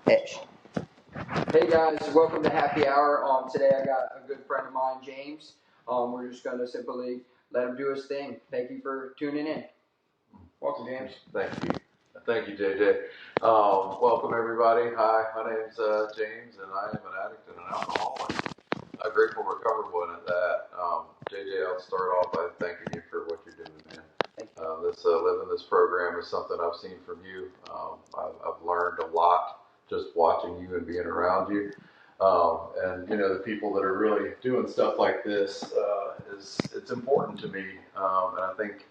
Pitch. Hey guys, welcome to Happy Hour. Today I got a good friend of mine, James. We're just going to simply let him do his thing. Thank you for tuning in. Welcome, James. Thank you, JJ. Welcome everybody. Hi, my name's James, and I am an addict and an alcoholic. A grateful recoverable at that. JJ, I'll start off by thanking you for what you're doing, man. Thank you. Living this program is something I've seen from you. I've learned a lot just watching you and being around you. And the people that are really doing stuff like this it's important to me. And I think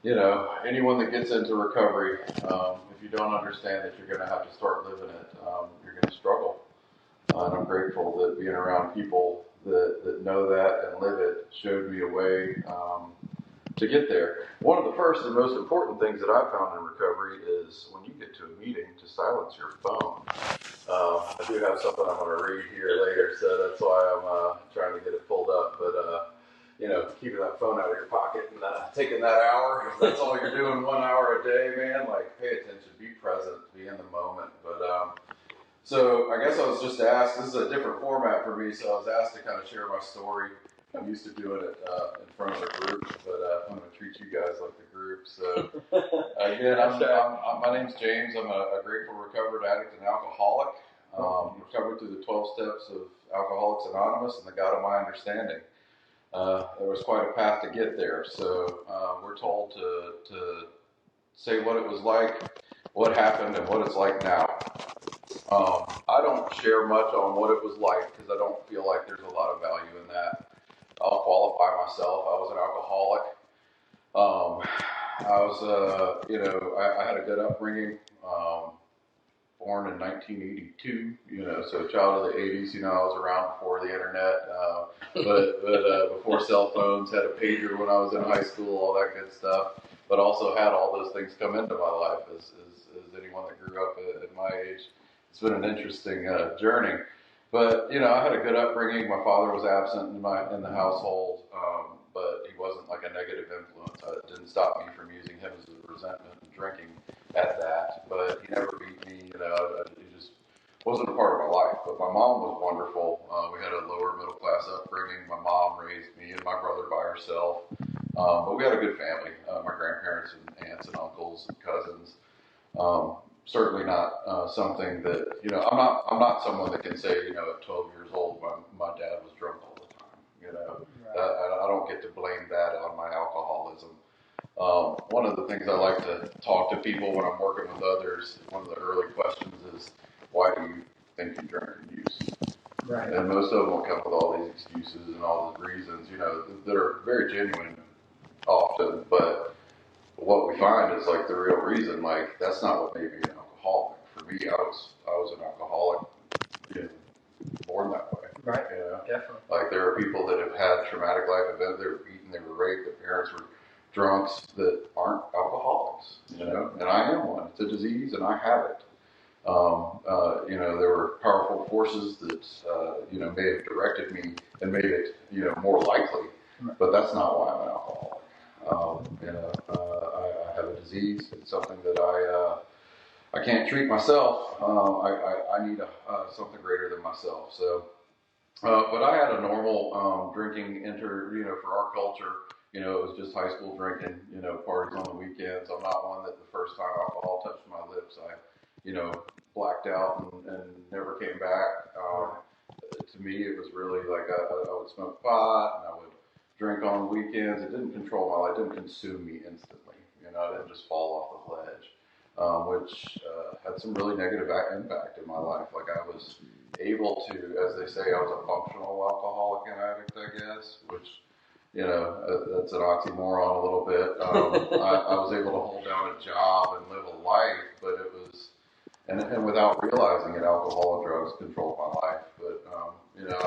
anyone that gets into recovery, if you don't understand that you're going to have to start living it, you're going to struggle. And I'm grateful that being around people that know that and live it showed me a way to get there. One of the first and most important things that I've found in recovery is when you get to a meeting to silence your phone. I do have something I'm going to read here later, so that's why I'm trying to get it pulled up. But keeping that phone out of your pocket and taking that hour, if that's all you're doing 1 hour a day, man, like pay attention, be present, be in the moment. But so I guess I was just asked, this is a different format for me, so I was asked to kind of share my story. I'm used to doing it in front of a group, but I'm going to treat you guys like the group. So again, my name's James. I'm a grateful recovered addict and alcoholic. Recovered through the 12 steps of Alcoholics Anonymous and the God of My Understanding. There was quite a path to get there. So we're told to say what it was like, what happened, and what it's like now. I don't share much on what it was like because I don't feel like there's a lot of value in that. I'll qualify myself. I was an alcoholic. I had a good upbringing. Born in 1982, so a child of the 80s. I was around before the internet, but before cell phones. Had a pager when I was in high school, all that good stuff. But also had all those things come into my life as anyone that grew up at my age. It's been an interesting journey. But I had a good upbringing. My father was absent in the household, but he wasn't like a negative influence. It didn't stop me from using him as a resentment and drinking at that. But he never beat me. He just wasn't a part of my life. But my mom was wonderful. We had a lower middle class upbringing. My mom raised me and my brother by herself. But we had a good family. My grandparents and aunts and uncles and cousins. Certainly not something that I'm not someone that can say at 12 years old my dad was drunk all the time. I don't get to blame that on my alcoholism. One of the things I like to talk to people when I'm working with others, one of the early questions is, why do you think you drink and use? Right. And most of them will come with all these excuses and all these reasons, that are very genuine often, but what we find is like the real reason, like that's not what made me an alcoholic. For me, I was an alcoholic, born that way. Right. Definitely. Like there are people that have had traumatic life events. They were beaten, they were raped, their parents were drunks that aren't alcoholics. And I am one. It's a disease, and I have it. There were powerful forces that may have directed me and made it more likely, but that's not why I'm an alcoholic. I have a disease. It's something that I can't treat myself. I need something greater than myself. So, but I had a normal drinking for our culture. It was just high school drinking. Parties on the weekends. I'm not one that the first time alcohol touched my lips, I blacked out and never came back. To me, it was really like I would smoke pot and I would drink on the weekends. It didn't control my life. It didn't consume me instantly. I didn't just fall off the ledge, which had some really negative impact in my life. Like I was able to, as they say, I was a functional alcoholic and addict, I guess, which, that's an oxymoron a little bit. I was able to hold down a job and live a life, but it was, and without realizing it, alcohol and drugs controlled my life. But, I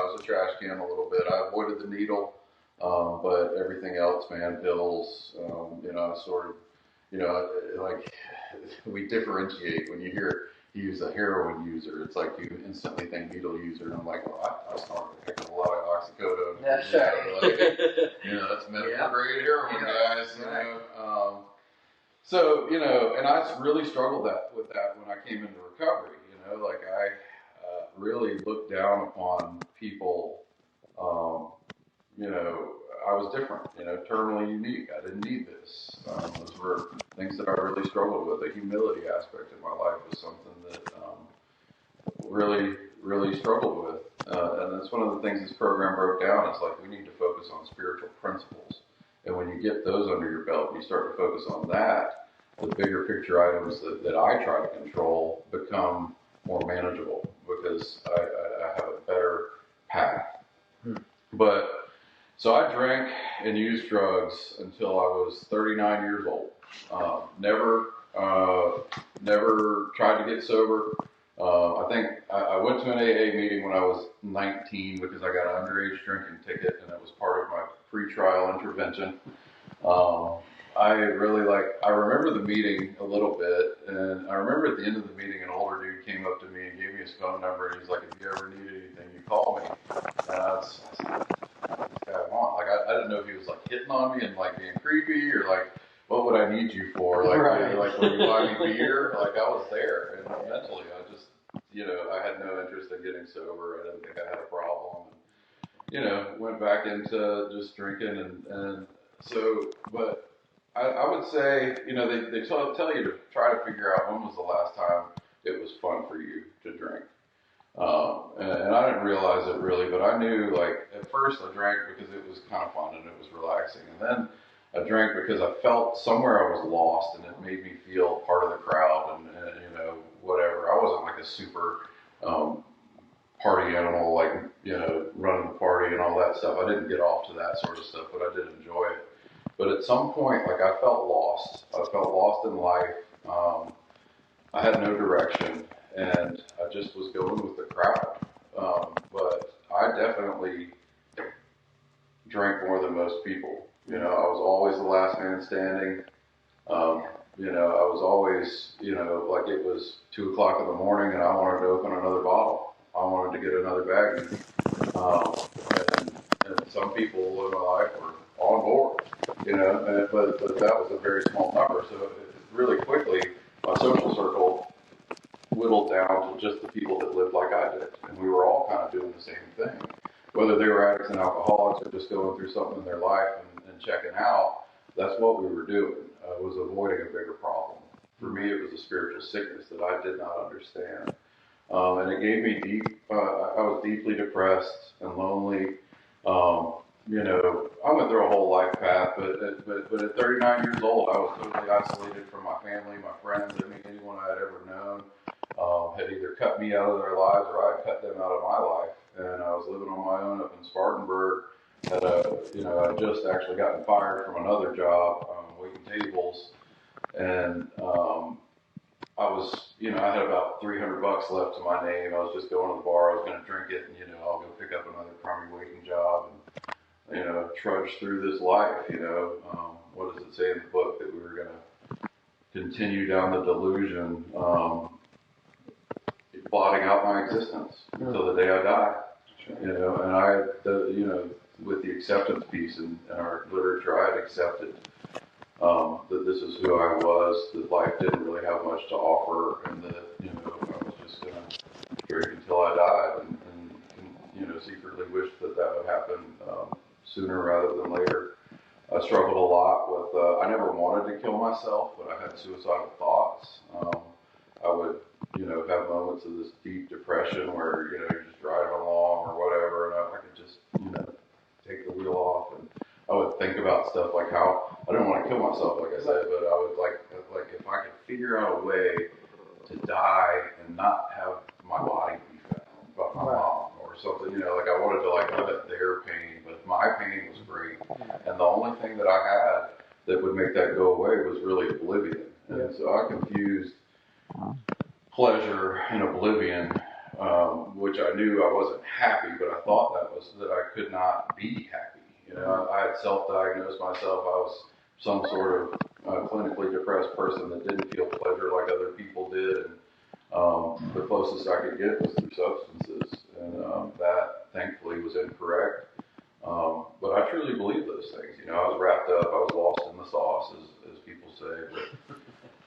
was a trash can a little bit. I avoided the needle. But everything else, man, pills, sort of, like we differentiate when you hear he's a heroin user. It's like you instantly think needle user. And I'm like, well, I snorted a heck of a lot of oxycodone. That's right. That's medical grade heroin, guys. So, and I really struggled with that when I came into recovery. Like really looked down upon people. You know, I was different, you know, terminally unique. I didn't need this. Those were things that I really struggled with. The humility aspect of my life was something that really struggled with. And that's one of the things this program broke down. It's like we need to focus on spiritual principles. And when you get those under your belt and you start to focus on that, the bigger picture items that I try to control become more manageable because I have a better path. But so I drank and used drugs until I was 39 years old. Never tried to get sober. I think I went to an AA meeting when I was 19 because I got an underage drinking ticket, and it was part of my pre-trial intervention. I remember the meeting a little bit, and I remember at the end of the meeting, an older dude came up to me and gave me his phone number, and he's like, if you ever need anything, you call me. And I was like, this guy want? Like, I didn't know if he was like hitting on me and like being creepy, or like, what would I need you for? Like, right. like when you buy me beer? Like, I was there, and mentally, I just, you know, I had no interest in getting sober. I didn't think I had a problem. And, you know, went back into just drinking, and so, but I would say, you know, they tell you to try to figure out when was the last time it was fun for you to drink. And I didn't realize it really, but I knew, like, at first I drank because it was kind of fun and it was relaxing. And then I drank because I felt somewhere I was lost, and it made me feel part of the crowd and you know, whatever. I wasn't like a super party animal, like, you know, running the party and all that stuff. I didn't get off to that sort of stuff, but I did enjoy it. But at some point, like, I felt lost. I felt lost in life. I had no direction, and I just was going with the crowd. But I definitely drank more than most people. You know, I was always the last man standing. You know, I was always, you know, like it was 2 o'clock in the morning and I wanted to open another bottle. I wanted to get another baggie. And some people in my life were on board, you know, but that was a very small number. So really quickly, my social circle whittled down to just the people that lived like I did. And we were all kind of doing the same thing. Whether they were addicts and alcoholics or just going through something in their life and checking out, that's what we were doing, was avoiding a bigger problem. For me, it was a spiritual sickness that I did not understand. And it gave me I was deeply depressed and lonely. You know, I went through a whole life path, but at 39 years old, I was totally isolated from my family, my friends. I mean, anyone I had ever known had either cut me out of their lives or I had cut them out of my life. And I was living on my own up in Spartanburg. You know, I just actually gotten fired from another job, waiting tables, and I was, you know, I had about $300 left to my name. I was just going to the bar. I was going to drink it, and you know, I'll go pick up another crummy waiting job, and you know, trudge through this life. You know, what does it say in the book that we were going to continue down the delusion, blotting out my existence until the day I die. You know, and you know, with the acceptance piece in our literature, I had accepted that this is who I was, that life didn't really have much to offer, and that, you know, I was just going to drink until I died, and you know, secretly wished that would happen sooner rather than later. I struggled a lot with, I never wanted to kill myself, but I had suicidal thoughts. I would, you know, have moments of this deep depression where, you know, you're just driving along or whatever, and I could just, you know, take the wheel off, and I would think about stuff like how, I didn't want to kill myself, like I said, but I would like if I could figure out a way to die and not have my body be found by my mom or something, you know, like I wanted to like limit their pain, but my pain was great. And the only thing that I had that would make that go away was really oblivion. And so I confused pleasure and oblivion, which I knew I wasn't happy, but I thought that I could not be happy. You know, I had self-diagnosed myself. I was some sort of clinically depressed person that didn't feel pleasure like other people did. And the closest I could get was through substances. And that, thankfully, was incorrect. But I truly believe those things. You know, I was wrapped up. I was lost in the sauce, as people say.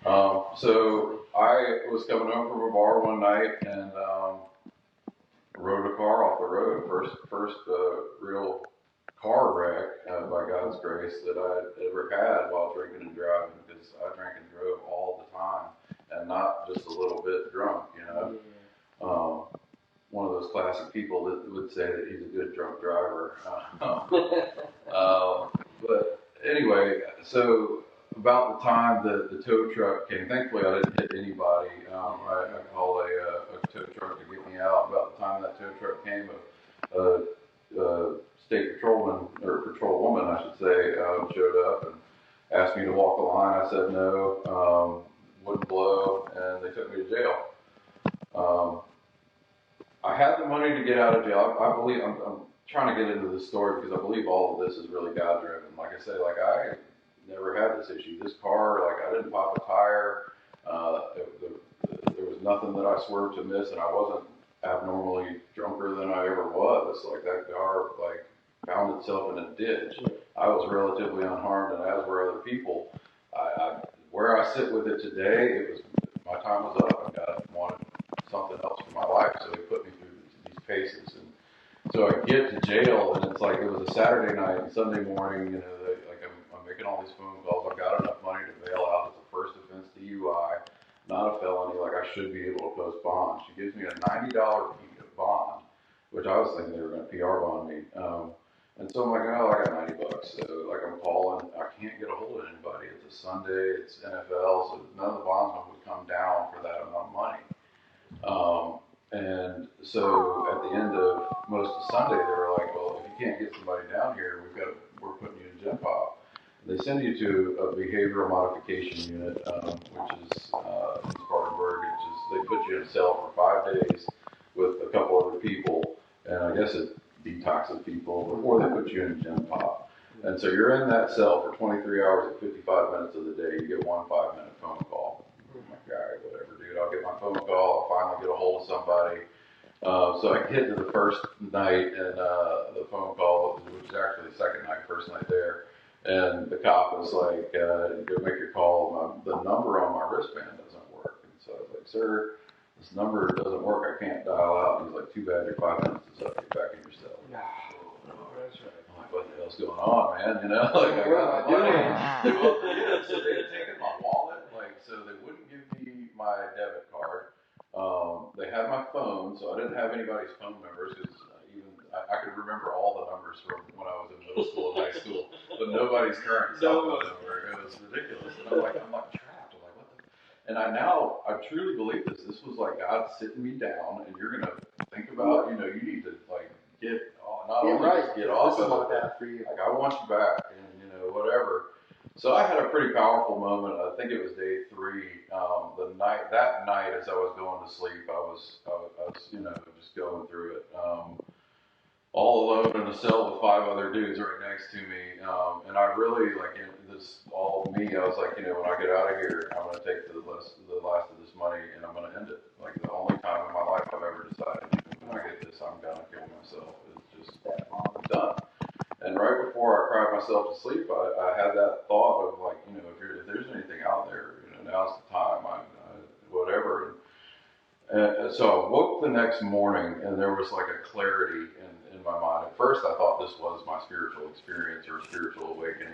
But, so I was coming home from a bar one night, and rode a car off the road. First real car wreck, by God's grace, that I ever had while drinking and driving, because I drank and drove all the time, and not just a little bit drunk, you know. One of those classic people that would say that he's a good drunk driver. But anyway, so about the time that the tow truck came, thankfully I didn't hit anybody. I called a tow truck to get me out. About the time that tow truck came, a state patrolman, or patrolwoman, I should say, showed up and asked me to walk the line. I said no, wouldn't blow, and they took me to jail. I had the money to get out of jail. I believe, I'm trying to get into this story because I believe all of this is really God driven. Like I say, like I never had this issue. This car, like I didn't pop a tire. There was nothing that I swerved to miss, and I wasn't abnormally drunker than I ever was. Like that car, like found itself in a ditch. I was relatively unharmed, and as were other people. Where I sit with it today, it was my time was up, and God wanted something else for my life, so He put me through these paces. And so I get to jail, and it's like it was a Saturday night and Sunday morning. You know, I'm making all these phone calls. I've got enough money to bail out. It's a first offense DUI, not a felony. Like I should be able to post bond. She gives me a $90 bond, which I was thinking they were going to PR bond me. And so I'm like, oh, I got $90. So like I'm calling, I can't get a hold of anybody. It's a Sunday, it's NFL, so none of the bondsmen would come down for that amount of money. And so at the end of most of Sunday, they were like, well, if you can't get somebody down here, we're putting you in Gen Pop. They send you to a behavioral modification unit, which is in Spartanburg. They put you in a cell for 5 days with a couple other people, and I guess it detoxes people before they put you in Gen Pop. And so you're in that cell for 23 hours and 55 minutes of the day. You get one 5-minute phone call. I'm like, all right, whatever, dude. I'll get my phone call. I'll finally get a hold of somebody. So I get to the first night, and the phone call, which is actually the second night, first night there, and the cop was like, go make your call. The number on my wristband doesn't work. And so I was like, sir, this number doesn't work. I can't dial out. And he's like, too bad, your 5 minutes is up. Get back in your cell. That's right. I'm like, what the hell's going on, man? You know, like I got my money. So they had taken my wallet, like, so they wouldn't give me my debit card. They had my phone, so I didn't have anybody's phone numbers, because I could remember all the numbers from when I was in middle school and high school, but nobody's current cell phone number. It was ridiculous. And I'm like trapped. I'm like, what the? And I truly believe this. This was like God sitting me down, and you're gonna think about, you need to like get not only just get off of it, like I want you back, and whatever. So I had a pretty powerful moment. I think it was day 3. That night, as I was going to sleep, I was just going through it, all alone in a cell with 5 other dudes right next to me. And I really this all me. I was like, when I get out of here, I'm going to take the last of this money, and I'm going to end it. Like the only time in my life I've ever decided, when I get this, I'm going to kill myself. It's just I'm done. And right before I cried myself to sleep, I had that thought of like, if there's anything out there, now's the time. Whatever. And so I woke the next morning, and there was like a clarity in my mind. At first, I thought this was my spiritual experience or spiritual awakening.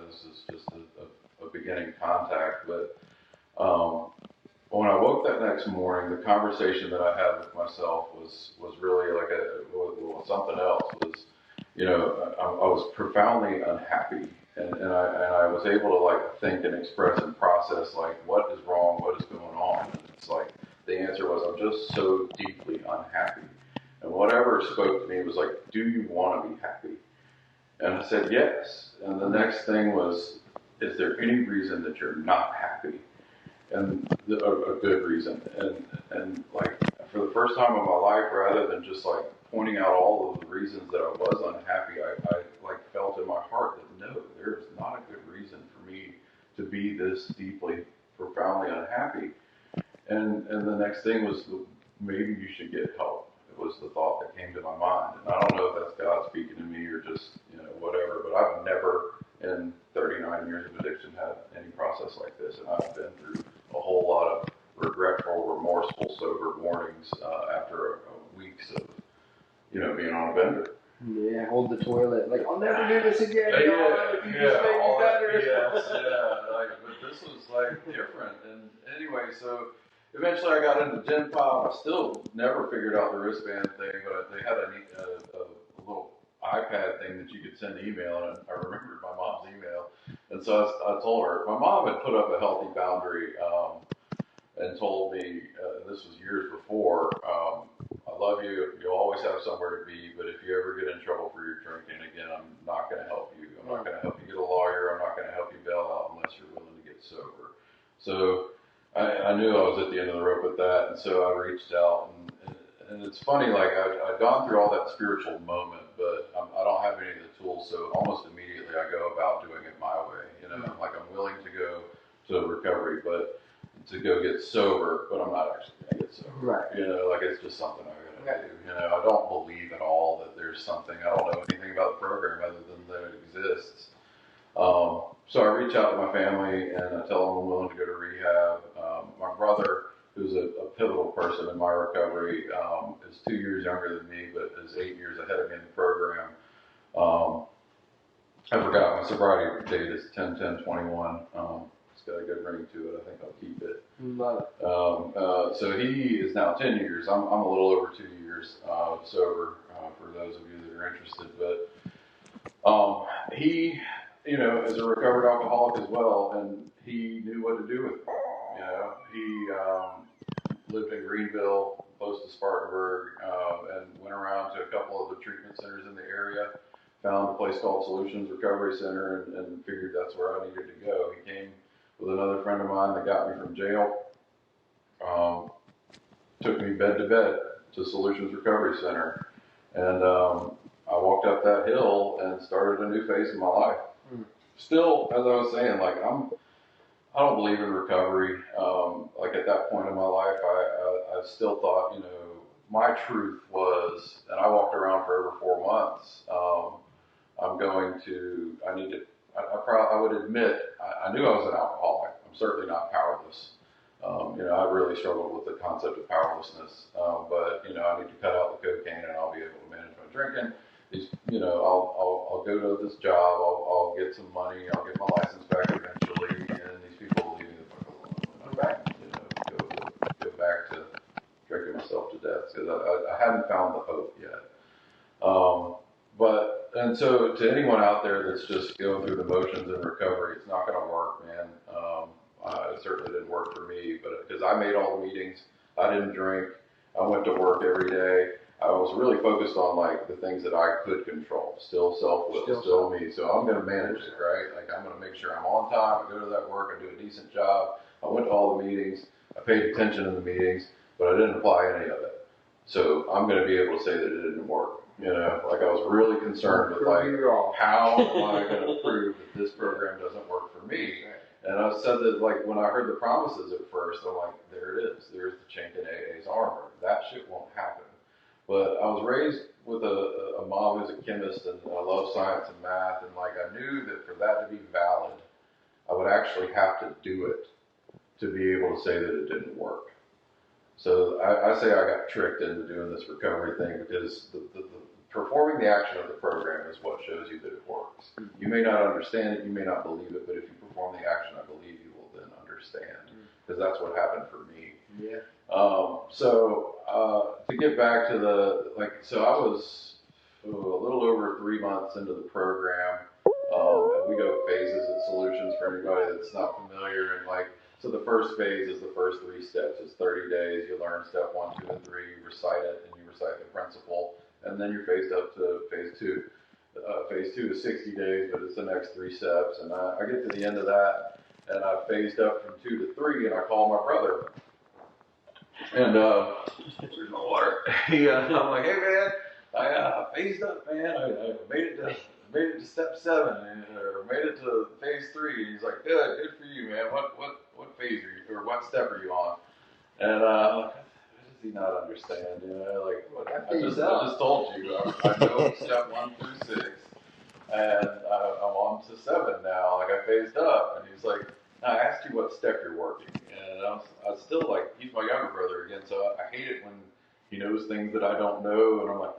This is just a beginning contact. But when I woke that next morning, the conversation that I had with myself was really like something else. I was profoundly unhappy, and I was able to like think and express and process like what is wrong, what is going on. And it's like the answer was, I'm just so deeply unhappy. And whatever spoke to me was like, do you want to be happy? And I said yes. And the next thing was, is there any reason that you're not happy? And a good reason. And like for the first time in my life, rather than just like pointing out all of the reasons that I was unhappy, I like felt in my heart that no, there's not a good reason for me to be this deeply, profoundly unhappy. And the next thing was, maybe you should get help. It was the thought that came to my mind. And I don't know if that's God speaking to me or just, whatever, but I've never in 39 years of addiction had any process like this. And I've been through a whole lot of regretful, forceful, sober warnings after weeks of, being on a bender. Yeah, hold the toilet. Like, I'll never do this again. Yeah, You just make me better. Yes, yeah. But this was different. And anyway, so eventually I got into Gen 5. I still never figured out the wristband thing, but they had a little iPad thing that you could send email, and I remembered my mom's email. And so I told her, my mom had put up a healthy boundary and told me, this was years before, I love you, you'll always have somewhere to be, but if you ever get in trouble for your drinking again, I'm not going to help you. I'm not going to help you get a lawyer. I'm not going to help you bail out unless you're willing to get sober. So I knew I was at the end of the rope with that, and so I reached out. And it's funny, I've gone through all that spiritual moment, but I don't have any of the tools, so almost immediately I go about doing it my way. I'm willing to go to recovery, but to go get sober, but I'm not actually going to get sober. Right. It's just something I got to do. I don't believe at all that there's something. I don't know anything about the program other than that it exists. So I reach out to my family and I tell them I'm willing to go to rehab. My brother, who's a pivotal person in my recovery, is 2 years younger than me, but is 8 years ahead of me in the program. I forgot my sobriety date is 10/10/21. It's got a good ring to it. I think I'll keep it. Love it. So he is now 10 years. I'm a little over 2 years sober, for those of you that are interested. But he, is a recovered alcoholic as well, and he knew what to do with me. He lived in Greenville, close to Spartanburg, and went around to a couple of the treatment centers in the area. Found a place called Solutions Recovery Center and figured that's where I needed to go. He came with another friend of mine that got me from jail. Took me bed to bed to Solutions Recovery Center. And I walked up that hill and started a new phase in my life. Still, as I was saying, I don't believe in recovery. At that point in my life, I still thought, my truth was, and I walked around for over 4 months. I would admit, I knew I was an alcoholic. I'm certainly not powerless. I really struggled with the concept of powerlessness. But I need to cut out the cocaine and I'll be able to manage my drinking. I'll go to this job. I'll get some money. I'll get my license back eventually, and these people will leave me the fuck alone. And go back to drinking myself to death because I haven't found the hope yet. And so to anyone out there that's just going through the motions in recovery, it's not going to work, man. It certainly didn't work for me, but because I made all the meetings, I didn't drink. I went to work every day. I was really focused on the things that I could control. Still self-will, still me. So I'm going to manage it, right? I'm going to make sure I'm on time. I go to that work. I do a decent job. I went to all the meetings. I paid attention in the meetings, but I didn't apply any of it. So I'm going to be able to say that it didn't work. I was really concerned with how am I going to prove that this program doesn't work for me? And I said that when I heard the promises at first, I'm like, there it is. There's the chink in AA's armor. That shit won't happen. But I was raised with a mom who's a chemist, and I love science and math, and I knew that for that to be valid, I would actually have to do it to be able to say that it didn't work. So I say I got tricked into doing this recovery thing because the performing the action of the program is what shows you that it works. You may not understand it, you may not believe it, but if you perform the action, I believe you will then understand, because that's what happened for me. Yeah. To get back to so I was a little over 3 months into the program, and we go phases at Solutions for anybody that's not familiar, and so the first phase is the first 3 steps. It's 30 days. You learn step 1, 2, and 3. You recite it, and you recite the principle, and then you're phased up to phase 2. Phase 2 is 60 days, but it's the next 3 steps. And I get to the end of that, and I phased up from 2 to 3, and I call my brother. And here's my water. I'm like, hey man, I phased up, man. I made it to step 7, or made it to phase 3. And he's like, good for you, man. What phase are you, or what step are you on? And how does he not understand? I just told you, I know step 1 through 6, and I'm on to 7 now. I phased up, and he's like, I asked you what step you're working, and I was still like, he's my younger brother again, so I hate it when he knows things that I don't know, and I'm like,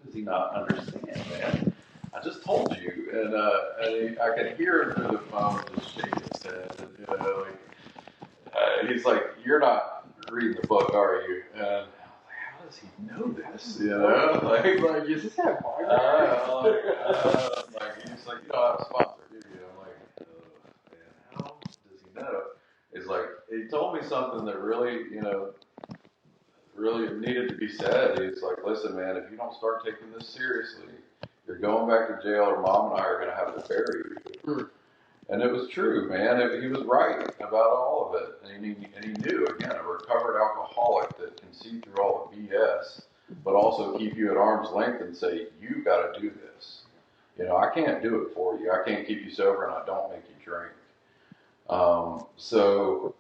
does he not understand, man? I just told you, and I could hear him through the phone just shake his head, and, he's like, you're not reading the book, are you? And I was like, how does he know this? Like is this that Bible? He's like, you don't have a sponsor, do you? I'm like, oh, man, how does he know? He's like, he told me something that really, really needed to be said. He's like, listen, man, if you don't start taking this seriously, you're going back to jail, or Mom and I are going to have to bury you. And it was true, man. He was right about all of it. And he knew, again, a recovered alcoholic that can see through all the BS, but also keep you at arm's length and say, you got to do this. I can't do it for you. I can't keep you sober, and I don't make you drink. So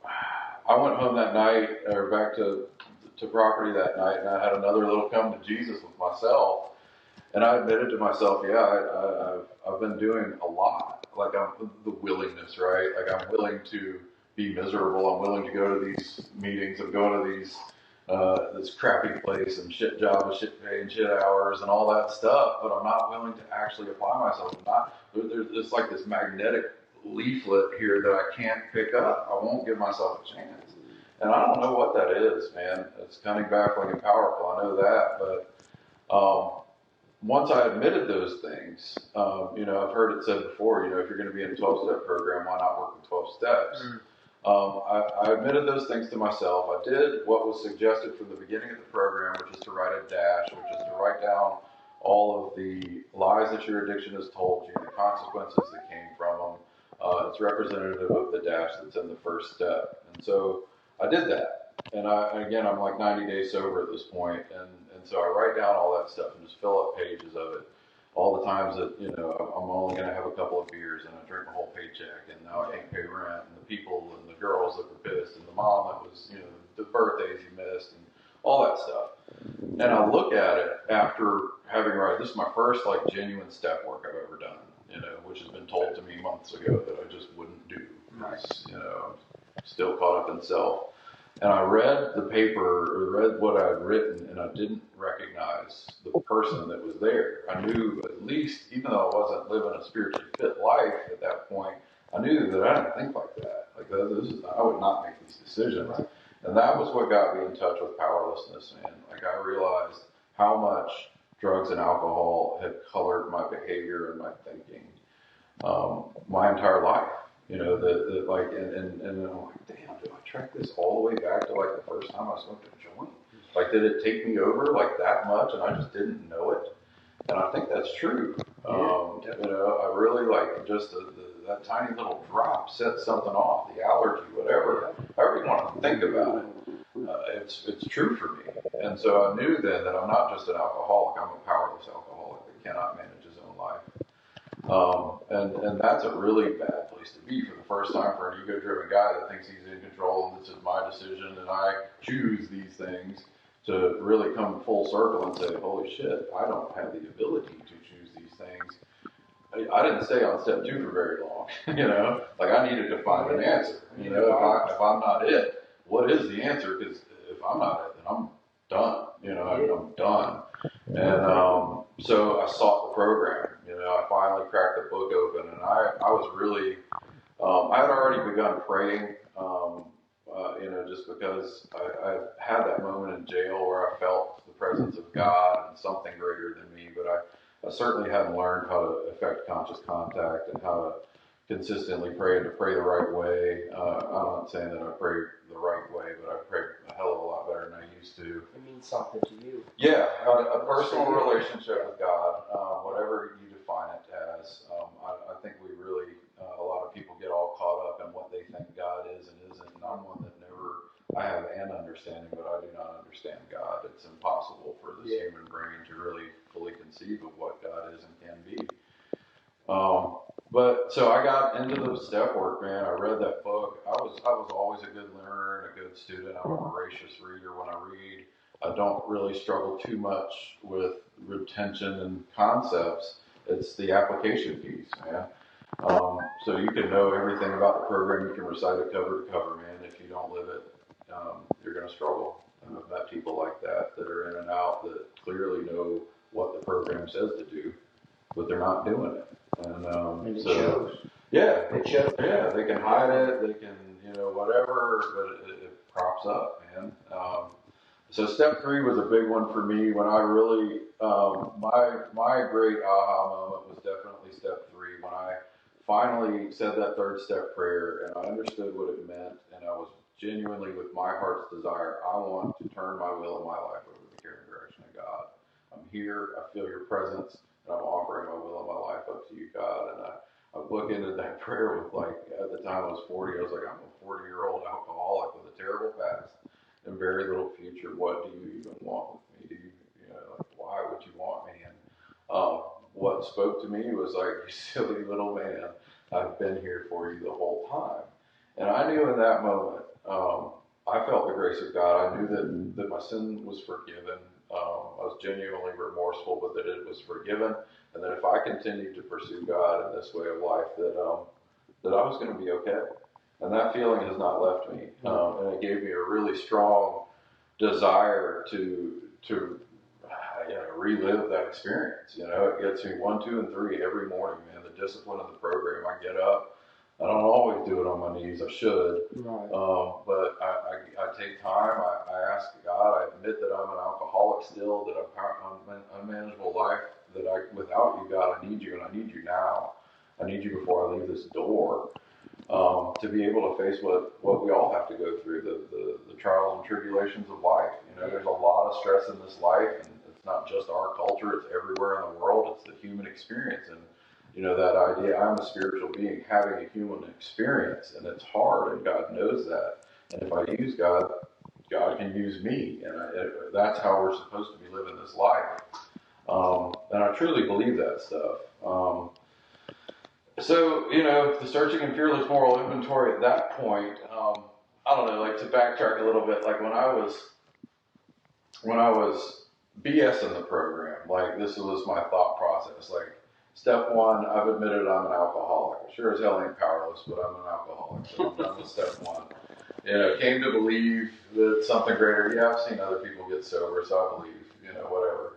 I went home that night, or back to property that night, and I had another little come to Jesus with myself. And I admitted to myself, I've been doing a lot. Like, I'm the willingness, right? Like, I'm willing to be miserable. I'm willing to go to these meetings. I'm going to these this crappy place and shit job and shit pay and shit hours and all that stuff. But I'm not willing to actually apply myself. There's like this magnetic leaflet here that I can't pick up. I won't give myself a chance. And I don't know what that is, man. It's kind of baffling and powerful. I know that, but once I admitted those things, I've heard it said before, if you're going to be in a 12-step program, why not work in 12 steps? I admitted those things to myself. I did what was suggested from the beginning of the program, which is to write a dash, which is to write down all of the lies that your addiction has told you, the consequences that came from them. It's representative of the dash that's in the first step. And so I did that. And I'm like 90 days sober at this point, and so I write down all that stuff and just fill up pages of it. All the times that, I'm only going to have a couple of beers and I drink a whole paycheck, and now I can't pay rent, and the people and the girls that were pissed, and the mom that was, the birthdays you missed, and all that stuff. And I look at it after having this is my first like genuine step work I've ever done, which has been told to me months ago that I just wouldn't do. Because, I'm still caught up in self. And I read the paper, or read what I'd written, and I didn't recognize the person that was there. I knew, at least, even though I wasn't living a spiritually fit life at that point, I knew that I didn't think like that. I would not make these decisions. And that was what got me in touch with powerlessness, man. Like, I realized how much drugs and alcohol had colored my behavior and my thinking my entire life. And I'm like, damn, do I track this all the way back to like the first time I smoked a joint? Like, did it take me over like that much and I just didn't know it? And I think that's true. I really like just that tiny little drop set something off, the allergy, whatever. However you want to think about it, it's true for me. And so I knew then that I'm not just an alcoholic, I'm a powerless alcoholic that cannot manage his own life. And that's a really bad place to be for the first time for an ego-driven guy that thinks he's in control and this is my decision and I choose these things, to really come full circle and say, holy shit, I don't have the ability to choose these things. I didn't stay on step 2 for very long, like I needed to find an answer. If I'm not it, what is the answer? Because if I'm not it, then I'm done. I'm done. And so I sought the program. I finally cracked the book open, and I was really, I had already begun praying, just because I had that moment in jail where I felt the presence of God and something greater than me, but I certainly hadn't learned how to effect conscious contact and how to consistently pray and to pray the right way. I'm not saying that I pray the right way, but I pray a hell of a lot better than I used to. It means something to you. Yeah, a personal relationship with God, whatever you define it as. I think we really, a lot of people get all caught up in what they think God is and isn't. And I'm one that I have an understanding, but I do not understand God. It's impossible for this human brain to really fully conceive of what God is and can be. But so I got into the step work, man. I read that book. I was always a good learner and a good student. I'm a voracious reader when I read. I don't really struggle too much with retention and concepts. It's the application piece, man. So you can know everything about the program. You can recite it cover to cover, man. If you don't live it, you're going to struggle. I've met people like that that are in and out that clearly know what the program says to do, but they're not doing it. And it so, shows. Yeah, It shows. yeah, they can hide it, they can, whatever, but it crops up, man. So step 3 was a big one for me when I really, my great aha moment was definitely step 3 when I finally said that third step prayer and I understood what it meant and I was genuinely with my heart's desire, I want to turn my will and my life over to the care and direction of God. I'm here, I feel your presence, and I'm offering my will and my life up to you, God. And I bookended that prayer with at the time I was 40, I was like, I'm a 40-year-old alcoholic with a terrible past and very little future. What do you even want with me? Why would you want me? And what spoke to me was like, you silly little man, I've been here for you the whole time. And I knew in that moment, I felt the grace of God. I knew that my sin was forgiven. I was genuinely remorseful, but that it was forgiven, and that if I continued to pursue God in this way of life, that I was going to be okay. And that feeling has not left me, and it gave me a really strong desire to relive that experience. It gets me 1, 2, and 3 every morning, man. The discipline of the program. I get up. I don't always do it on my knees. I should, Right. but I take time. I ask God. I admit that I'm an alcoholic still. That I'm an unmanageable life. That without you, God, I need you, and I need you now. I need you before I leave this door. To be able to face what we all have to go through, the trials and tribulations of life. There's a lot of stress in this life, and it's not just our culture, it's everywhere in the world. It's the human experience. And, that idea, I'm a spiritual being having a human experience, and it's hard, and God knows that. And if I use God, God can use me, and that's how we're supposed to be living this life. And I truly believe that stuff. So, the searching and fearless moral inventory at that point, I don't know, to backtrack a little bit, when I was BSing the program, this was my thought process. Step 1, I've admitted I'm an alcoholic. Sure as hell ain't powerless, but I'm an alcoholic. So I'm done with step 1. Came to believe that something greater. Yeah, I've seen other people get sober, so I believe, whatever.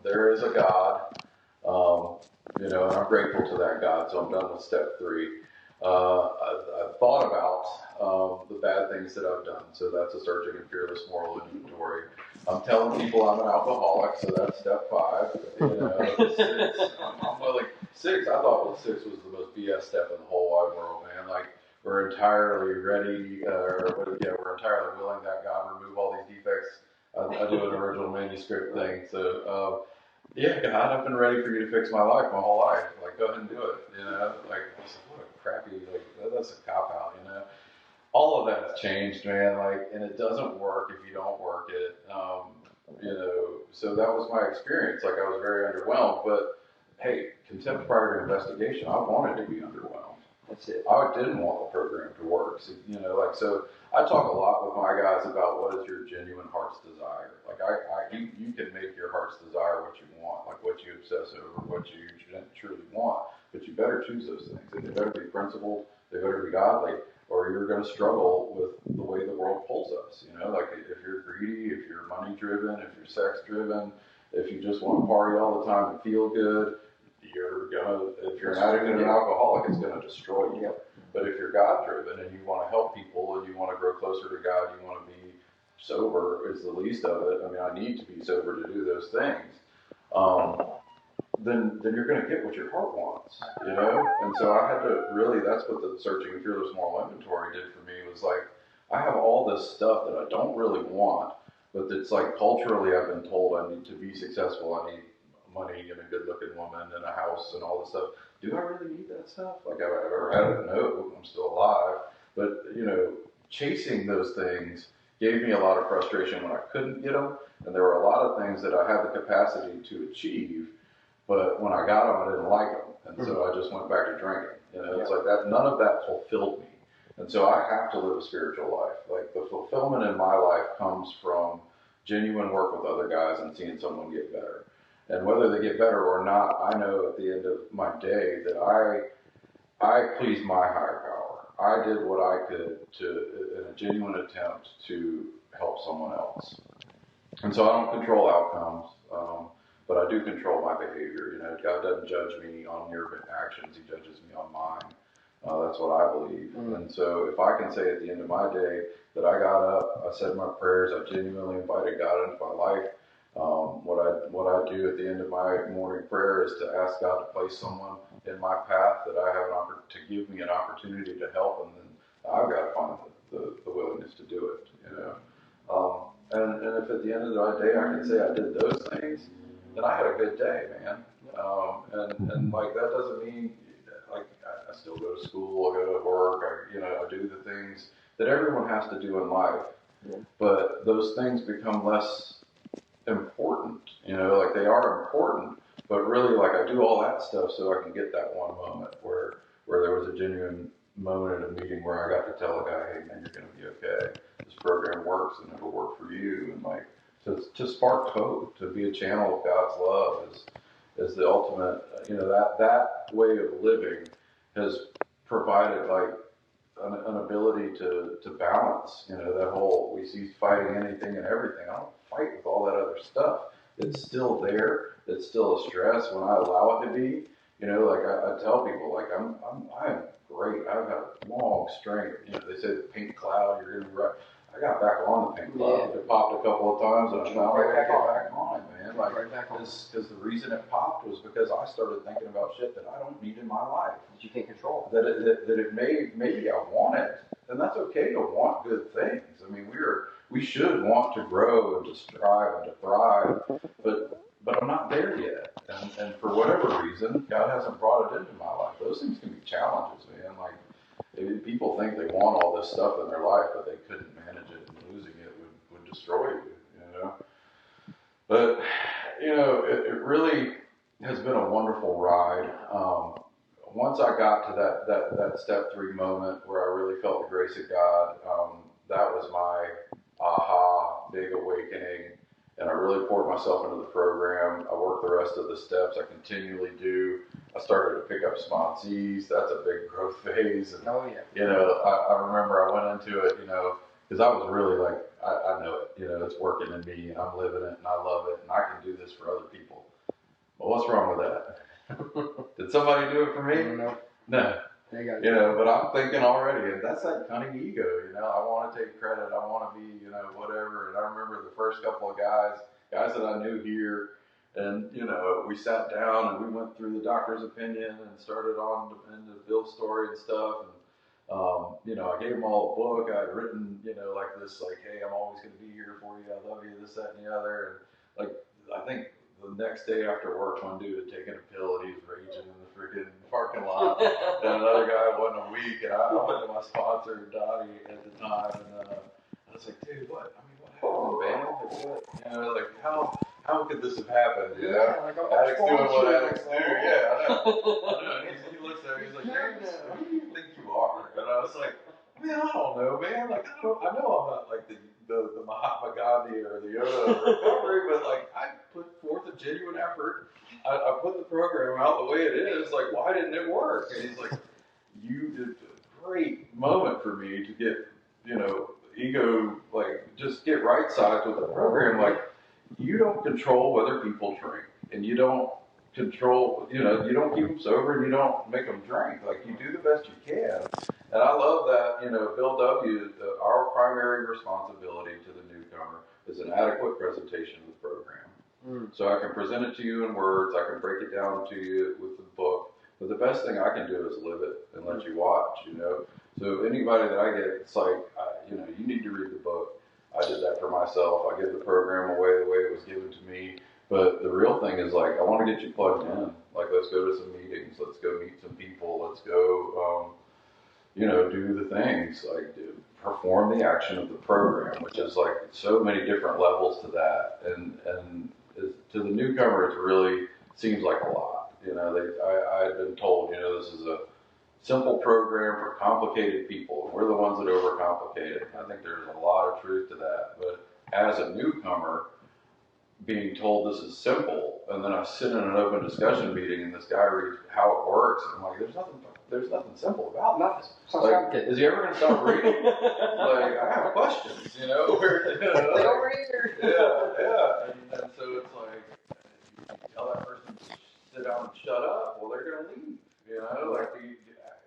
There is a God. And I'm grateful to that God, so I'm done with step 3. I've thought about the bad things that I've done, so that's a searching and fearless moral inventory. I'm telling people I'm an alcoholic, so that's step 5. 6, I'm willing. 6, I thought 6 was the most BS step in the whole wide world, man. We're entirely ready, we're entirely willing that God remove all these defects. I do an original manuscript thing, so. Yeah, God, I've been ready for you to fix my life my whole life. Go ahead and do it. I was what a crappy, that's a cop out, All of that's changed, man. And it doesn't work if you don't work it. So that was my experience. I was very underwhelmed. But hey, contempt prior to investigation, I wanted to be underwhelmed. That's it. I didn't want the program to work. So, so I talk a lot with my guys about what is your genuine heart's desire. You can make your heart's desire what you want, what you obsess over, what you truly want, but you better choose those things. And they better be principled, they better be godly, or you're going to struggle with the way the world pulls us. If you're greedy, if you're money driven, if you're sex driven, if you just want to party all the time and feel good, if you're an addict and an alcoholic, it's going to destroy you. But if you're God driven and you want to help people and you want to grow closer to God, you want to be sober is the least of it. I need to be sober to do those things. Then you're going to get what your heart wants, And so I had to really, that's what the searching and fearless moral inventory did for me, was I have all this stuff that I don't really want, but it's culturally I've been told I need to be successful, I need money and a good looking woman and a house and all this stuff. Do I really need that stuff? Have I ever had it? No, I'm still alive. But, chasing those things gave me a lot of frustration when I couldn't get them. And there were a lot of things that I had the capacity to achieve, but when I got them, I didn't like them. And so I just went back to drinking. It's that none of that fulfilled me. And so I have to live a spiritual life. The fulfillment in my life comes from genuine work with other guys and seeing someone get better. And whether they get better or not, I know at the end of my day that I pleased my higher power. I did what I could in a genuine attempt to help someone else. And so I don't control outcomes, but I do control my behavior. You know, God doesn't judge me on your actions; He judges me on mine. That's what I believe. And so, if I can say at the end of my day that I got up, I said my prayers, I genuinely invited God into my life. What I do at the end of my morning prayer is to ask God to place someone in my path that I have to give me an opportunity to help, and then I've got to find the willingness to do it. You know. And if at the end of the day I can say I did those things, then I had a good day, man. And like that doesn't mean like I still go to school, I go to work, I do the things that everyone has to do in life. Yeah. But those things become less important, like they are important, but really like I do all that stuff so I can get that one moment where there was a genuine moment in a meeting where I got to tell a guy, hey man, you're going to be okay. This program works and it'll work for you. And like to spark hope, to be a channel of God's love is the ultimate. That way of living has provided like an ability to balance. That whole we see fighting anything and everything. I don't fight with all that other stuff. It's still there. It's still a stress when I allow it to be. Like I tell people, like I'm great. I've got a long string. They say the pink cloud. You're gonna be right. I got back on the pink cloud. Yeah. It popped a couple of times, and I found right back on it, man. Like, because the reason it popped was because I started thinking about shit that I don't need in my life. That you can't control. That it maybe I want it, and that's okay to want good things. I mean, we should want to grow and to strive and to thrive, but I'm not there yet. And for whatever reason, God hasn't brought it into my life. Those things can be challenges, man. Like, people think they want all this stuff in their life, but they couldn't manage it, and losing it would destroy you, But, it really has been a wonderful ride. Once I got to that step 3 moment where I really felt the grace of God, that was my aha, big awakening. And I really poured myself into the program. I worked the rest of the steps. I continually do. I started to pick up sponsees. That's a big growth phase. And, oh, yeah. I remember I went into it, because I was really like, I know it. It's working in me, and I'm living it, and I love it, and I can do this for other people. Well, what's wrong with that? Did somebody do it for me? No. But I'm thinking already, and that's that cunning ego, I want to take credit, I want to be, whatever. And I remember the first couple of guys that I knew here, and, we sat down and we went through the doctor's opinion and started on into Bill's story and stuff. And, I gave them all a book. I had written, like this, like, hey, I'm always going to be here for you. I love you, this, that, and the other. And like, I think the next day after work, one dude had taken a pill and he was raging in the freaking parking lot. And another guy wasn't a week. And I went to my sponsor, Dottie, at the time, and I was like, dude, what happened, man? Like, what? How could this have happened? Like, addicts doing what addicts do. Yeah, I know. And he looks at me, he's like, James, who do you think you are? And I was like, man, I don't know, man. Like, I know I'm not like the Mahatma Gandhi or the Yoda of recovery, but like, I put forth a genuine effort. I put the program out the way it is. Like, why didn't it work? And he's like, you did a great moment for me to get, ego, like, just get right sized with the program. Like, you don't control whether people drink, and you don't control, you don't keep them sober, and you don't make them drink. Like, you do the best you can. And I love that, Bill W., our primary responsibility to the newcomer is an adequate presentation of the program. So I can present it to you in words, I can break it down to you with the book, but the best thing I can do is live it and let you watch, So anybody that I get, it's like, you need to read the book. I did that for myself. I give the program away the way it was given to me. But the real thing is, like, I want to get you plugged in. Like, let's go to some meetings. Let's go meet some people. Let's go, do the things. Like, perform the action of the program, which is, like, so many different levels to that. And to the newcomer, it really seems like a lot. I had been told, this is a simple program for complicated people. And we're the ones that overcomplicate it. I think there's a lot of truth to that. But as a newcomer, being told this is simple, and then I sit in an open discussion meeting and this guy reads how it works, and I'm like, there's nothing simple about this. Like, is he ever going to stop reading? Like, I have questions, you know? Over here. Yeah. And so it's like, you tell that person to sit down and shut up, well, they're going to leave, you know? Like,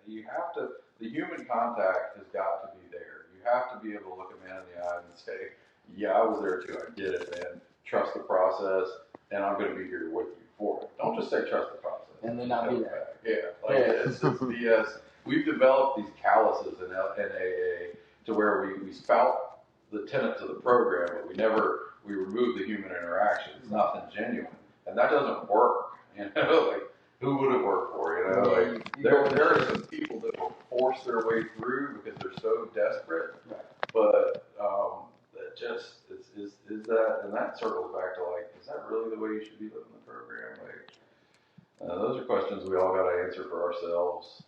you have to, the human contact has got to be there. You have to be able to look a man in the eye and say, yeah, I was there too, I get it, man. Trust the process, and I'm going to be here with you for it. Don't just say trust the process. And then not be there. Yeah, like it's BS. We've developed these calluses in AA to where we spout the tenets of the program, but we remove the human interaction. It's nothing genuine, and that doesn't work. You know, like who would it work for? You know, like there are some people that will force their way through because they're so desperate, but that just is that, and that circles back to like, is that really the way you should be living the program? Like, those are questions we all got to answer for ourselves.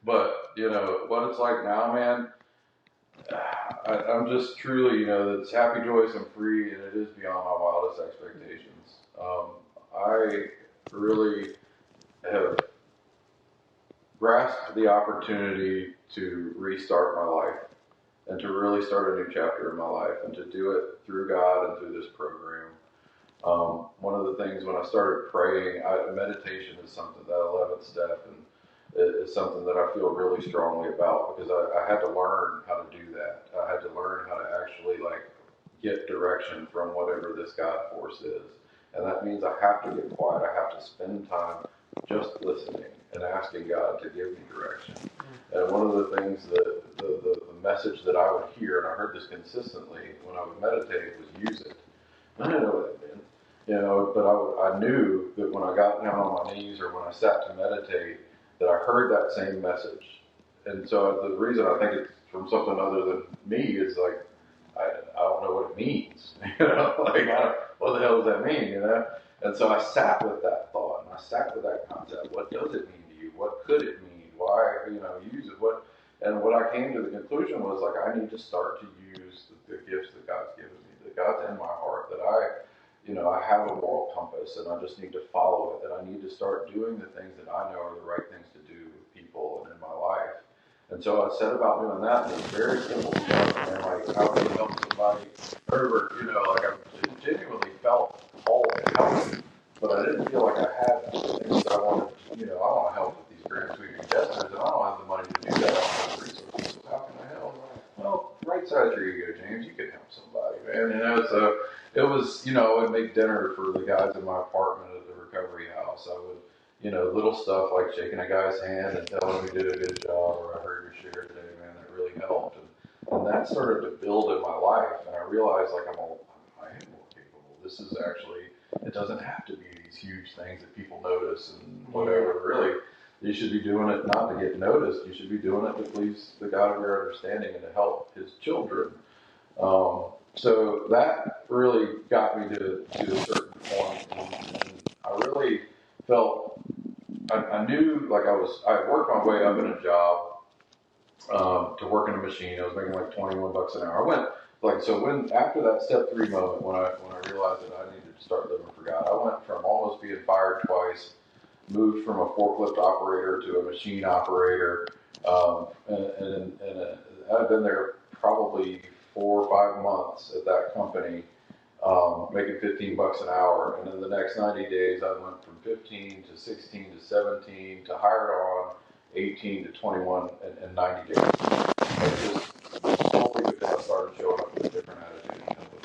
But you know what it's like now, man. I'm just truly, you know, it's happy, joyous, and free, and it is beyond my wildest expectations. I really have grasped the opportunity to restart my life and to really start a new chapter in my life and to do it through God and through this program. One of the things when I started praying, meditation is something, that 11th step, and it is something that I feel really strongly about because I had to learn how to do that. I had to learn how to actually like get direction from whatever this God force is. And that means I have to get quiet. I have to spend time just listening and asking God to give me direction. And one of the things that the message that I would hear, and I heard this consistently when I would meditate, was use it. I didn't know what that meant, you know, but I knew that when I got down on my knees or when I sat to meditate, that I heard that same message. And so the reason I think it's from something other than me is like, I don't know what it means, you know, like, what the hell does that mean, you know? And so I sat with that thought, and I sat with that concept. What does it mean to you? What could it mean? Why, you know, use it? And what I came to the conclusion was, like, I need to start to use the gifts that God's given me, that God's in my heart, that I have a moral compass, and I just need to follow it, that I need to start doing the things that I know are the right things to do with people and in my life. And so I set about doing that, and it's very simple stuff, and like, how can you help somebody over, you know, like I genuinely felt called to help, but I didn't feel like I had that. And so I want to help with these grand sweeping gestures, and I don't have the money to do that. I don't have the resources, so how can I help? Well, right size your ego, James. You can help somebody, man. You know, so it was, you know, I would make dinner for the guys in my apartment at the recovery house. I would, you know, little stuff like shaking a guy's hand and telling him he did a good job, or I heard your share today, man, that really helped. And that started to build in my life, and I realized, like, I am more capable. This is actually, it doesn't have to be these huge things that people notice and whatever. Really, you should be doing it not to get noticed. You should be doing it to please the God of your understanding and to help His children. So that really got me to a certain point, and I really felt, I knew, like I worked my way up in a job to work in a machine. I was making like $21 an hour. I went, like, so after that step 3 moment, when I realized that I needed to start living for God, I went from almost being fired twice, moved from a forklift operator to a machine operator, and I've been there probably 4 or 5 months at that company, making $15 an hour. And in the next 90 days, I went from 15 to 16 to 17 to hired on 18 to 21 in 90 days. And just solely because I started showing up with a different attitude and helping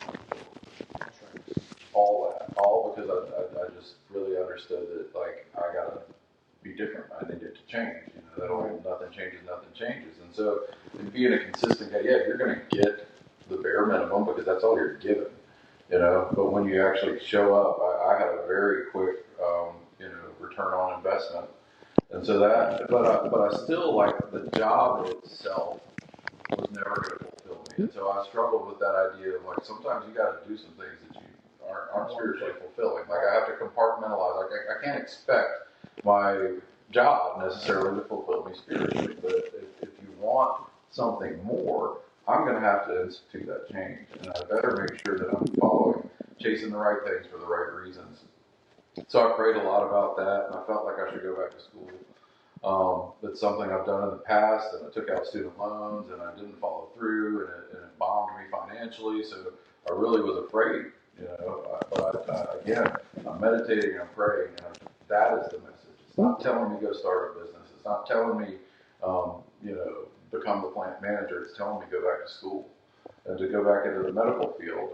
people. All because I just really understood that, like, I gotta be different. I needed to change. You know, that old nothing changes. And so, in being a consistent guy, yeah, you're gonna get the bare minimum because that's all you're given. You know, but when you actually show up, I had a very quick, return on investment. And so but I still, like, the job itself was never going to fulfill me. And so I struggled with that idea of, like, sometimes you got to do some things that you aren't spiritually fulfilling. Like, I have to compartmentalize. Like, I can't expect my job necessarily to fulfill me spiritually. But if you want something more, I'm going to have to institute that change. And I better make sure that I'm following chasing the right things for the right reasons. So I prayed a lot about that, and I felt like I should go back to school. It's something I've done in the past, and I took out student loans, and I didn't follow through, and it bombed me financially. So I really was afraid, But again, I'm meditating and I'm praying, and that is the message. It's not telling me go start a business. It's not telling me, become the plant manager. It's telling me go back to school and to go back into the medical field.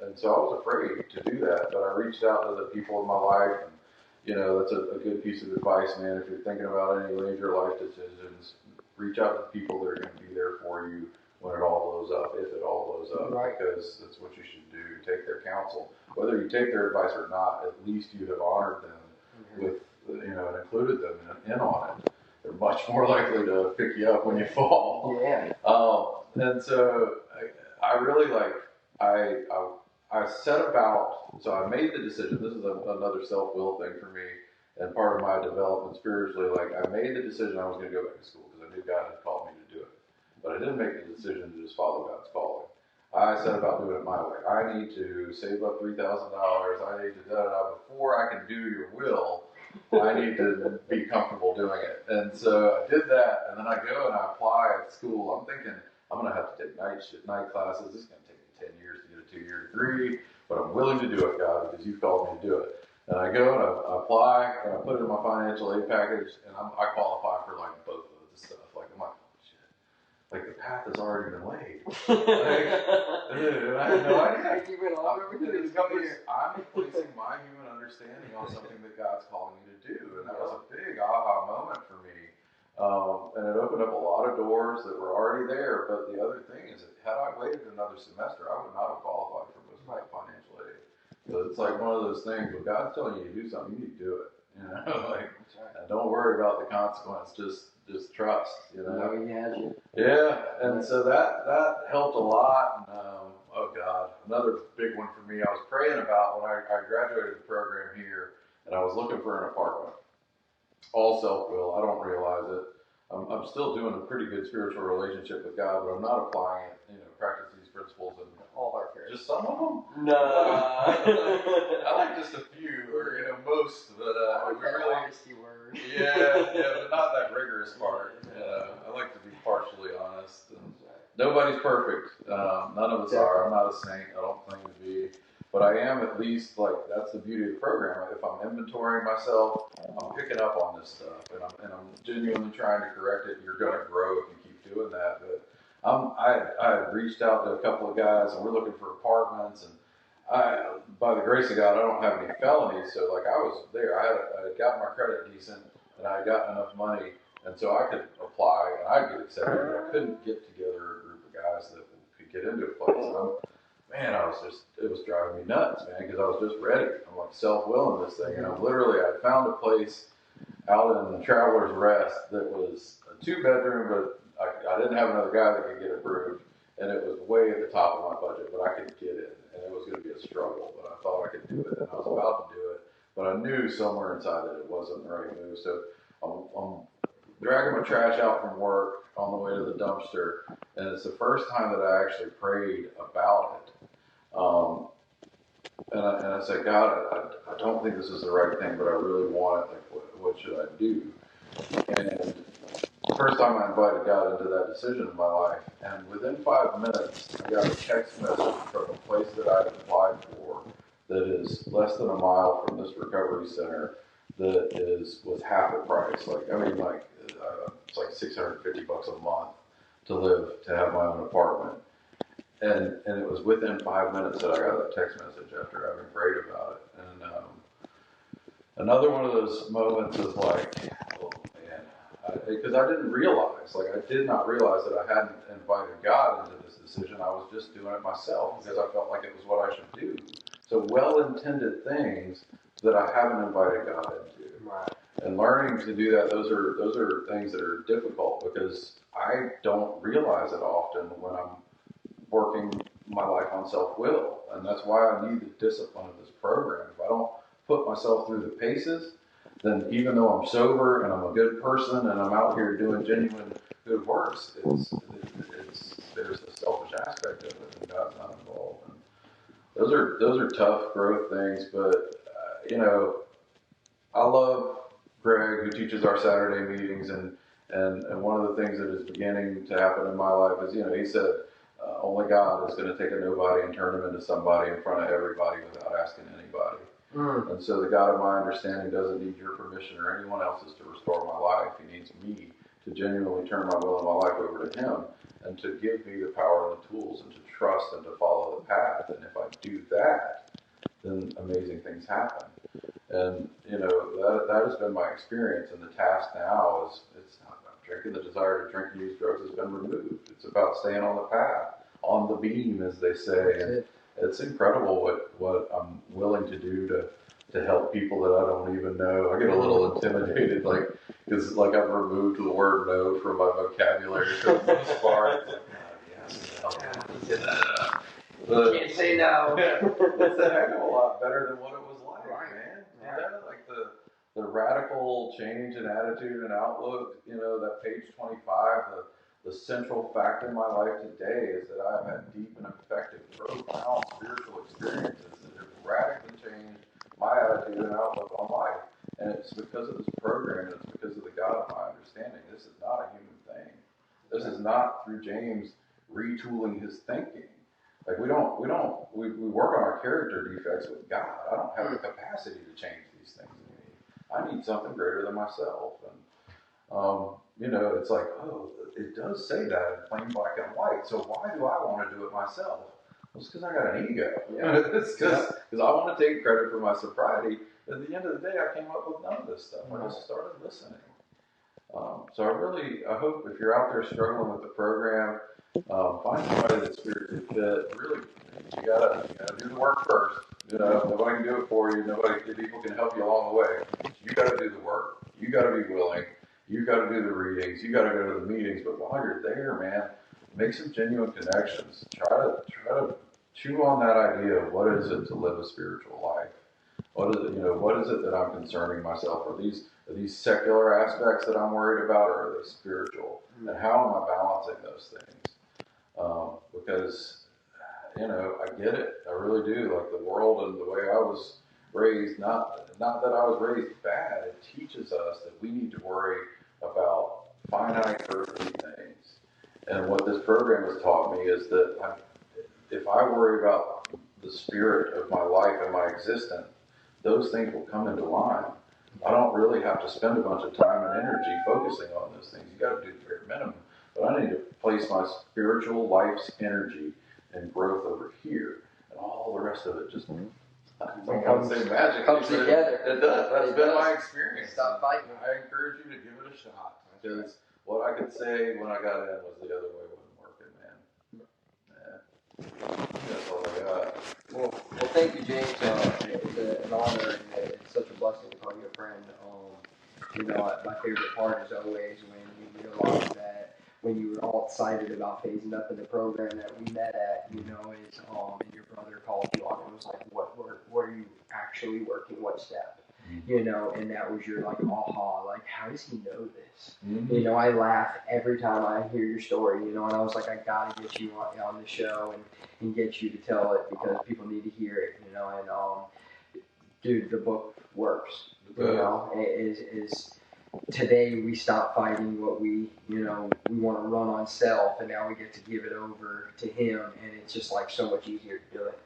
And so I was afraid to do that, but I reached out to the people in my life, and that's a good piece of advice, man. If you're thinking about any major life decisions, reach out to the people that are going to be there for you when it all blows up, if it all blows up, right. Because that's what you should do. Take their counsel. Whether you take their advice or not, at least you have honored them with, and included them in on it. They're much more likely to pick you up when you fall. Yeah. And so I really I set about, so I made the decision. This is another self-will thing for me, and part of my development spiritually. I made the decision I was going to go back to school because I knew God had called me to do it. But I didn't make the decision to just follow God's calling. I set about doing it my way. I need to save up $3,000. I need to before I can do your will. I need to be comfortable doing it. And so I did that, and then I go and I apply at school. I'm thinking I'm going to have to take night classes. This is going to take me 10 years to get a 2-year degree, but I'm willing to do it, God, because you've called me to do it. And I go and I apply, and I put it in my financial aid package, and I qualify for both of the stuff. I'm like, oh shit, the path has already been laid. Dude, I had no idea. I'm placing my human understanding on something that God's calling me to do, and that was a big aha moment for me. And it opened up a lot of doors that were already there. But the other thing is that had I waited another semester, I would not have qualified for most of my financial aid. So it's like one of those things, when God's telling you to do something, you need to do it. And don't worry about the consequence. Just trust. He has you. Yeah, and so that helped a lot. And, oh God, another big one for me. I was praying about when I graduated the program here, and I was looking for an apartment. All self-will. I don't realize it. I'm still doing a pretty good spiritual relationship with God, but I'm not applying it. Practice these principles in all our cares. Just some of them. No. I like just a few, or most, but we really. Honesty word. Yeah, but not that rigorous part. I like to be partially honest. And nobody's perfect. None of us are. I'm not a saint. I don't claim to be. But I am at least, that's the beauty of the program. If I'm inventorying myself, I'm picking up on this stuff, and I'm genuinely trying to correct it. You're going to grow if you keep doing that. But I reached out to a couple of guys, and we're looking for apartments. And by the grace of God, I don't have any felonies. So I was there. I had got my credit decent, and I had got enough money, and so I could apply, and I'd get accepted. But I couldn't get together a group of guys that could get into a place. And it was driving me nuts, man, because I was just ready. I'm self-willing this thing. And I found a place out in Traveler's Rest that was a 2-bedroom, but I didn't have another guy that could get approved. And it was way at the top of my budget, but I could get it. And it was going to be a struggle, but I thought I could do it. And I was about to do it, but I knew somewhere inside that it wasn't the right move. So I'm dragging my trash out from work on the way to the dumpster. And it's the first time that I actually prayed about it. And I said, God, I don't think this is the right thing, but I really want it. What should I do? And the first time I invited God into that decision in my life, and within 5 minutes, I got a text message from a place that I applied for that is less than a mile from this recovery center that was half the price. It's like $650 a month to have my own apartment. And it was within 5 minutes that I got that text message after having prayed about it. And another one of those moments is oh man, because I didn't realize, I did not realize that I hadn't invited God into this decision. I was just doing it myself because I felt like it was what I should do. So well-intended things that I haven't invited God into. Right. And learning to do that, those are things that are difficult because I don't realize it often when I'm working my life on self-will. And that's why I need the discipline of this program. If I don't put myself through the paces, then even though I'm sober and I'm a good person and I'm out here doing genuine good works, there's a selfish aspect of it, and God's not involved. And those are tough growth things, but I love Greg, who teaches our Saturday meetings, and one of the things that is beginning to happen in my life is, he said, only God is going to take a nobody and turn him into somebody in front of everybody without asking anybody. Mm. And so the God of my understanding doesn't need your permission or anyone else's to restore my life. He needs me to genuinely turn my will and my life over to him, and to give me the power and the tools, and to trust and to follow the path. And if I do that, then amazing things happen. And that has been my experience. And the task now is, it's not about drinking. The desire to drink and use drugs has been removed. It's about staying on the path, on the beam, as they say. And it's incredible what I'm willing to do to help people that I don't even know. I get a little intimidated, because I've removed the word no from my vocabulary for the most part. It's like, yes, no. Can't say no. It's a heck of a lot better than what it was like, man. Like the radical change in attitude and outlook. That page 25, the central fact in my life today is that I've had deep and effective, profound spiritual experiences that have radically changed my attitude and outlook on life. And it's because of this program, and it's because of the God of my understanding. This is not a human thing. This is not through James retooling his thinking. We work on our character defects with God. I don't have the capacity to change these things in me. I need something greater than myself. And, it's like, it does say that in plain black and white. So why do I want to do it myself? Well, it's because I got an ego. Yeah. It's because I want to take credit for my sobriety. At the end of the day, I came up with none of this stuff. I just started listening. So I hope if you're out there struggling with the program, find somebody that's spiritually fit. Really, you gotta do the work first. Nobody can do it for you. People can help you along the way. You gotta do the work. You gotta be willing. You gotta do the readings. You gotta go to the meetings. But while you're there, man, make some genuine connections. Try to chew on that idea of what is it to live a spiritual life. What is it that I'm concerning myself? Are these secular aspects that I'm worried about, or are they spiritual? And how am I balancing those things? Because, I get it. I really do. Like the world and the way I was raised, not that I was raised bad, it teaches us that we need to worry about finite earthly things. And what this program has taught me is that if I worry about the spirit of my life and my existence, those things will come into line. I don't really have to spend a bunch of time and energy focusing on those things. You got to do the bare minimum. But I need to place my spiritual life's energy and growth over here, and all the rest of it just I don't want to say magic. Comes together. It does. That's been my experience. Stop fighting. I encourage you to give it a shot, because what I could say when I got in was the other way wasn't working, man. That's all I got. Well, thank you, James. It's an honor, and it's such a blessing to call you a friend. My favorite part is always when you realize that when you were all excited about phasing up in the program that we met at, and your brother called you on and was like, what are you actually working? What step? And that was your aha, how does he know this? Mm-hmm. I laugh every time I hear your story, and I was like, I gotta get you on the show and get you to tell it, because people need to hear it, and dude, the book works, is today we stop fighting what we want to run on self, and now we get to give it over to him, and it's just so much easier to do it.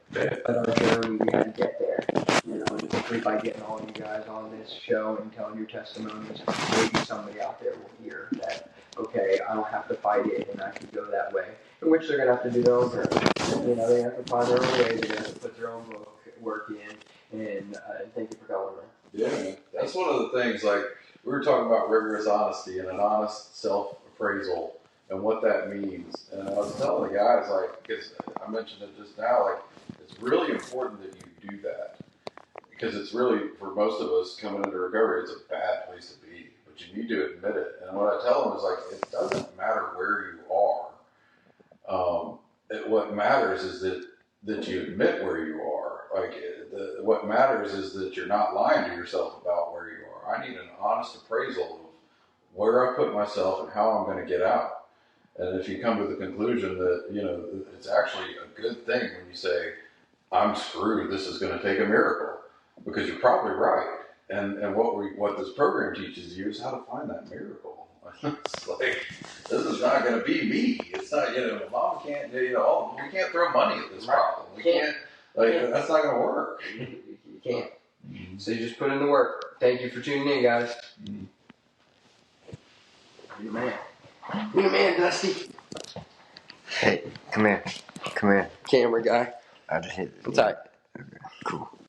But our journey, we had to get there, and hopefully by getting all of you guys on this show and telling your testimonies, maybe somebody out there will hear that, okay, I don't have to fight it, and I can go that way, in which they're going to have to do their own journey. They have to find their own way, they have to put their own work in, and thank you for coming, man. Yeah, that's one of the things, we were talking about rigorous honesty and an honest self-appraisal and what that means. And I was telling the guys, because I mentioned it just now, it's really important that you do that. Because it's really, for most of us coming into recovery, it's a bad place to be. But you need to admit it. And what I tell them is, it doesn't matter where you are. What matters is that you admit where you are. What matters is that you're not lying to yourself about where you are. I need an honest appraisal of where I put myself and how I'm going to get out. And if you come to the conclusion that, it's actually a good thing when you say, I'm screwed. This is going to take a miracle, because you're probably right. And what this program teaches you is how to find that miracle. It's like, this is not going to be me. It's not, mom can't, we can't throw money at this problem. We can't, that's not going to work. You can't. So you just put in the work. Thank you for tuning in, guys. You man. You man, Dusty. Hey, come here. Come here. Camera guy. I just hit it. It's all right. Okay, cool.